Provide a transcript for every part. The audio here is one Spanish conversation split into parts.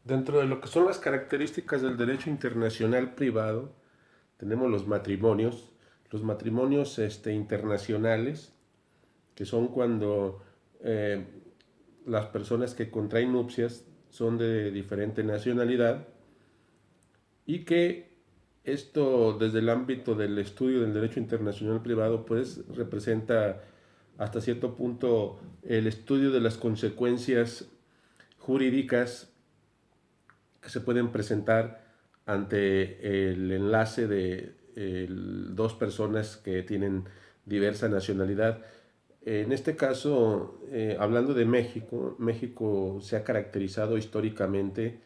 Dentro de lo que son las características del derecho internacional privado, tenemos los matrimonios internacionales, que son cuando eh, las personas que contraen nupcias son de diferente nacionalidad y que esto desde el ámbito del estudio del derecho internacional privado pues representa hasta cierto punto el estudio de las consecuencias jurídicas que se pueden presentar ante el enlace de dos personas que tienen diversa nacionalidad. En este caso, hablando de México, México se ha caracterizado históricamente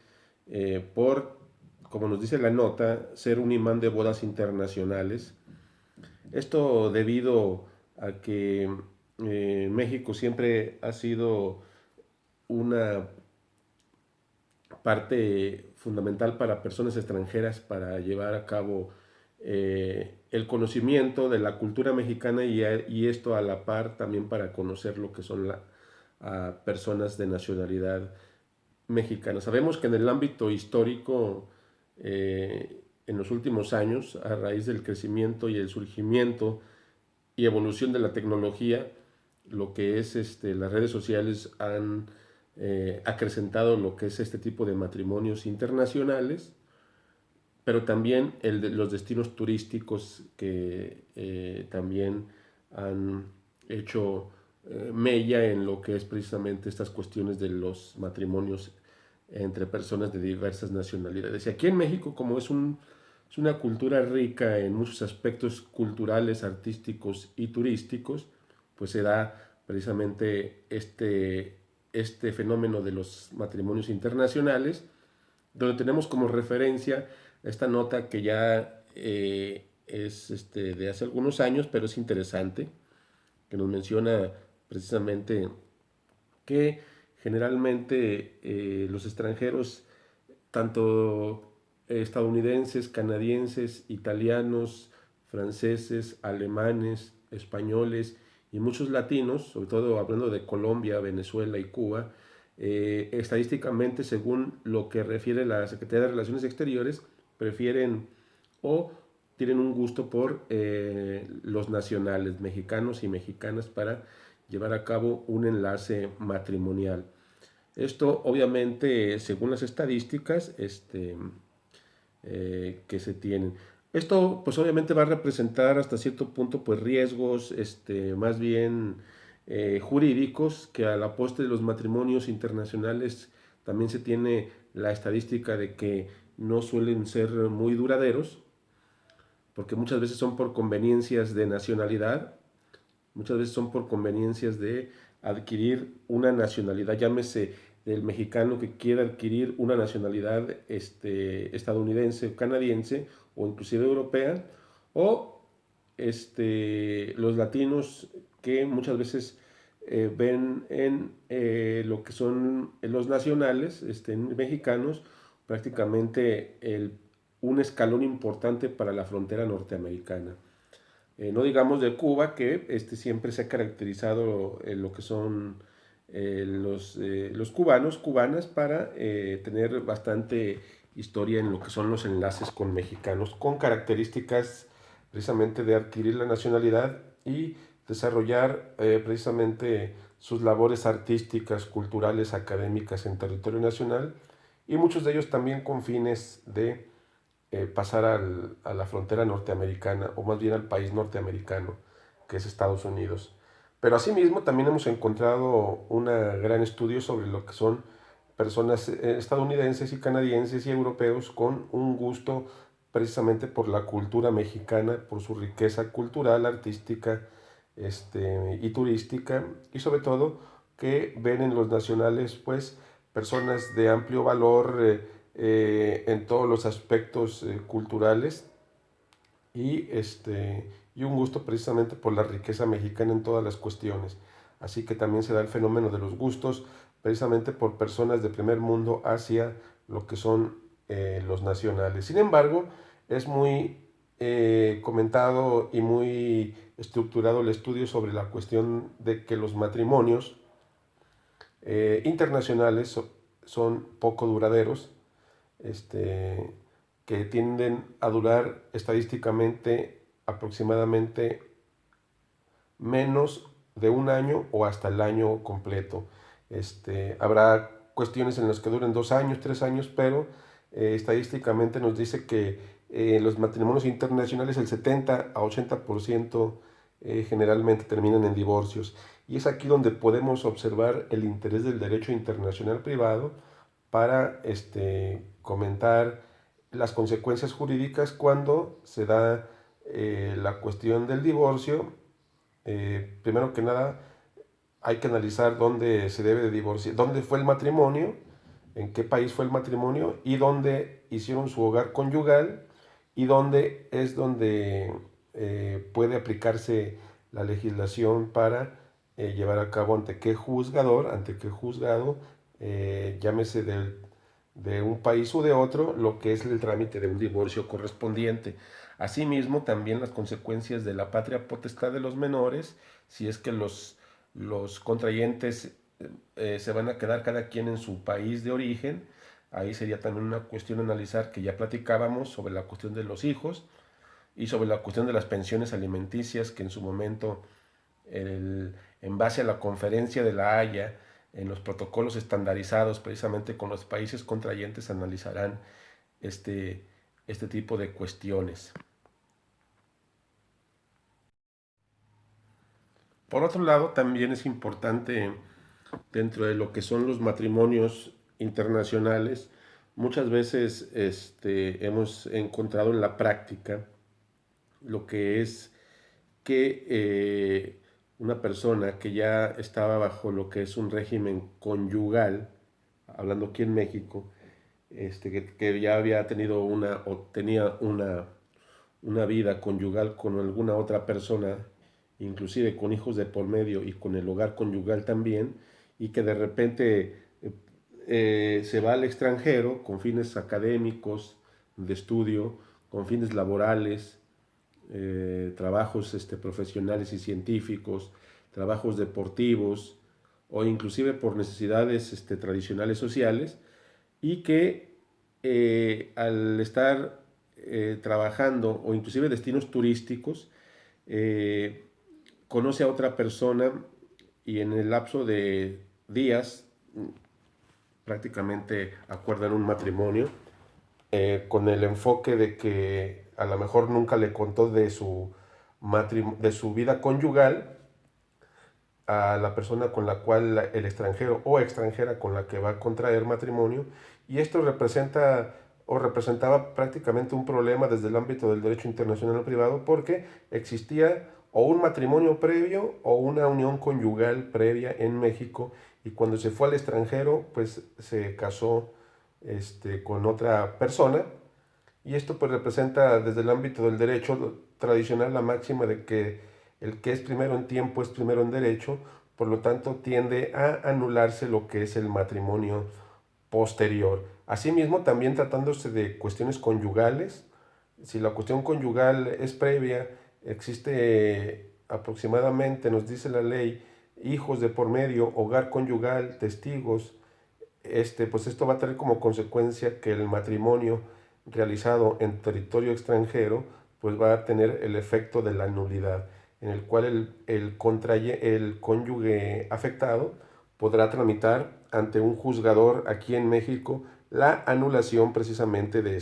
por, como nos dice la nota, ser un imán de bodas internacionales. Esto debido a que México siempre ha sido una parte fundamental para personas extranjeras para llevar a cabo el conocimiento de la cultura mexicana y esto a la par también para conocer lo que son a personas de nacionalidad mexicana. Sabemos que en el ámbito histórico, en los últimos años, a raíz del crecimiento y el surgimiento y evolución de la tecnología, lo que es las redes sociales han acrecentado lo que es este tipo de matrimonios internacionales, pero también los destinos turísticos que también han hecho mella en lo que es precisamente estas cuestiones de los matrimonios entre personas de diversas nacionalidades. Y aquí en México, como es una cultura rica en muchos aspectos culturales, artísticos y turísticos, pues se da precisamente este fenómeno de los matrimonios internacionales, donde tenemos como referencia esta nota que ya es de hace algunos años, pero es interesante, que nos menciona precisamente que generalmente los extranjeros, tanto estadounidenses, canadienses, italianos, franceses, alemanes, españoles y muchos latinos, sobre todo hablando de Colombia, Venezuela y Cuba, estadísticamente, según lo que refiere la Secretaría de Relaciones Exteriores, prefieren o tienen un gusto por los nacionales mexicanos y mexicanas para llevar a cabo un enlace matrimonial. Esto obviamente según las estadísticas que se tienen. Esto pues obviamente va a representar hasta cierto punto pues riesgos más bien jurídicos que a la postre de los matrimonios internacionales también se tiene la estadística de que no suelen ser muy duraderos porque muchas veces son por conveniencias de nacionalidad, muchas veces son por conveniencias de adquirir una nacionalidad, llámese del mexicano que quiera adquirir una nacionalidad estadounidense o canadiense o inclusive europea, o los latinos que muchas veces ven en lo que son los nacionales mexicanos prácticamente un escalón importante para la frontera norteamericana. No digamos de Cuba, que siempre se ha caracterizado en lo que son los cubanos, cubanas, para tener bastante historia en lo que son los enlaces con mexicanos, con características precisamente de adquirir la nacionalidad y desarrollar precisamente sus labores artísticas, culturales, académicas en territorio nacional y muchos de ellos también con fines de pasar a la frontera norteamericana, o más bien al país norteamericano, que es Estados Unidos. Pero asimismo también hemos encontrado un gran estudio sobre lo que son personas estadounidenses y canadienses y europeos con un gusto precisamente por la cultura mexicana, por su riqueza cultural, artística y turística, y sobre todo que ven en los nacionales pues personas de amplio valor en todos los aspectos culturales y un gusto precisamente por la riqueza mexicana en todas las cuestiones. Así que también se da el fenómeno de los gustos precisamente por personas de primer mundo hacia lo que son los nacionales. Sin embargo, es muy comentado y muy estructurado el estudio sobre la cuestión de que los matrimonios internacionales son poco duraderos, este, que tienden a durar estadísticamente aproximadamente menos de un año o hasta el año completo. Habrá cuestiones en las que duren 2 años, 3 años, pero estadísticamente nos dice que los matrimonios internacionales el 70 a 80% generalmente terminan en divorcios. Y es aquí donde podemos observar el interés del derecho internacional privado para comentar las consecuencias jurídicas cuando se da la cuestión del divorcio. Primero que nada, hay que analizar dónde se debe de divorciar, dónde fue el matrimonio, en qué país fue el matrimonio y dónde hicieron su hogar conyugal y dónde es donde puede aplicarse la legislación para llevar a cabo ante qué juzgador, ante qué juzgado, llámese de un país u de otro, lo que es el trámite de un divorcio correspondiente. Asimismo, también las consecuencias de la patria potestad de los menores, si es que los contrayentes se van a quedar cada quien en su país de origen. Ahí sería también una cuestión a analizar que ya platicábamos sobre la cuestión de los hijos y sobre la cuestión de las pensiones alimenticias que en su momento, en base a la conferencia de La Haya, en los protocolos estandarizados precisamente con los países contrayentes analizarán este, este tipo de cuestiones. Por otro lado, también es importante dentro de lo que son los matrimonios internacionales, muchas veces hemos encontrado en la práctica lo que es que una persona que ya estaba bajo lo que es un régimen conyugal, hablando aquí en México, que ya había tenido o tenía una vida conyugal con alguna otra persona, inclusive con hijos de por medio y con el hogar conyugal también, y que de repente se va al extranjero con fines académicos, de estudio, con fines laborales, trabajos profesionales y científicos, trabajos deportivos o inclusive por necesidades tradicionales sociales, y que al estar trabajando o inclusive destinos turísticos, eh, conoce a otra persona y en el lapso de días prácticamente acuerdan un matrimonio, con el enfoque de que a lo mejor nunca le contó de su vida conyugal a la persona con la cual el extranjero o extranjera con la que va a contraer matrimonio, y esto representa o representaba prácticamente un problema desde el ámbito del derecho internacional privado, porque existía o un matrimonio previo o una unión conyugal previa en México, y cuando se fue al extranjero pues se casó con otra persona, y esto pues representa desde el ámbito del derecho tradicional la máxima de que el que es primero en tiempo es primero en derecho. Por lo tanto tiende a anularse lo que es el matrimonio posterior. Asimismo, también tratándose de cuestiones conyugales, si la cuestión conyugal es previa, existe aproximadamente, nos dice la ley, hijos de por medio, hogar conyugal, testigos, pues esto va a tener como consecuencia que el matrimonio realizado en territorio extranjero pues va a tener el efecto de la nulidad, en el cual el cónyuge afectado podrá tramitar ante un juzgador aquí en México la anulación precisamente de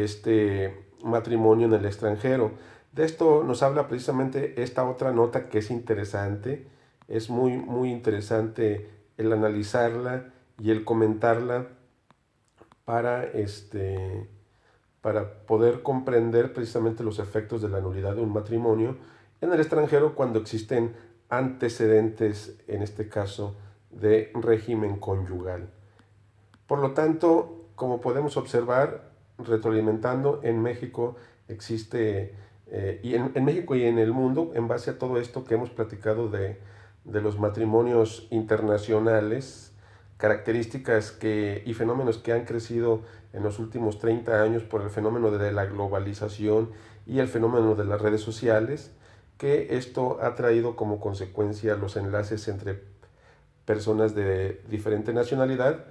este matrimonio en el extranjero. De esto nos habla precisamente esta otra nota que es interesante, es muy, muy interesante el analizarla y el comentarla para, para poder comprender precisamente los efectos de la nulidad de un matrimonio en el extranjero cuando existen antecedentes, en este caso, de régimen conyugal. Por lo tanto, como podemos observar, retroalimentando, en México existe, en México y en el mundo, en base a todo esto que hemos platicado de los matrimonios internacionales, características y fenómenos que han crecido en los últimos 30 años por el fenómeno de la globalización y el fenómeno de las redes sociales, que esto ha traído como consecuencia los enlaces entre personas de diferente nacionalidad,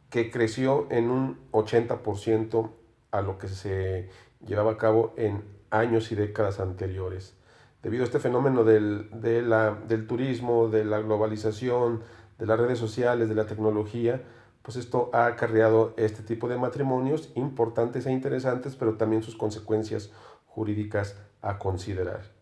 que creció en un 80% a lo que se llevaba a cabo en años y décadas anteriores. Debido a este fenómeno del turismo, de la globalización, de las redes sociales, de la tecnología, pues esto ha acarreado este tipo de matrimonios importantes e interesantes, pero también sus consecuencias jurídicas a considerar.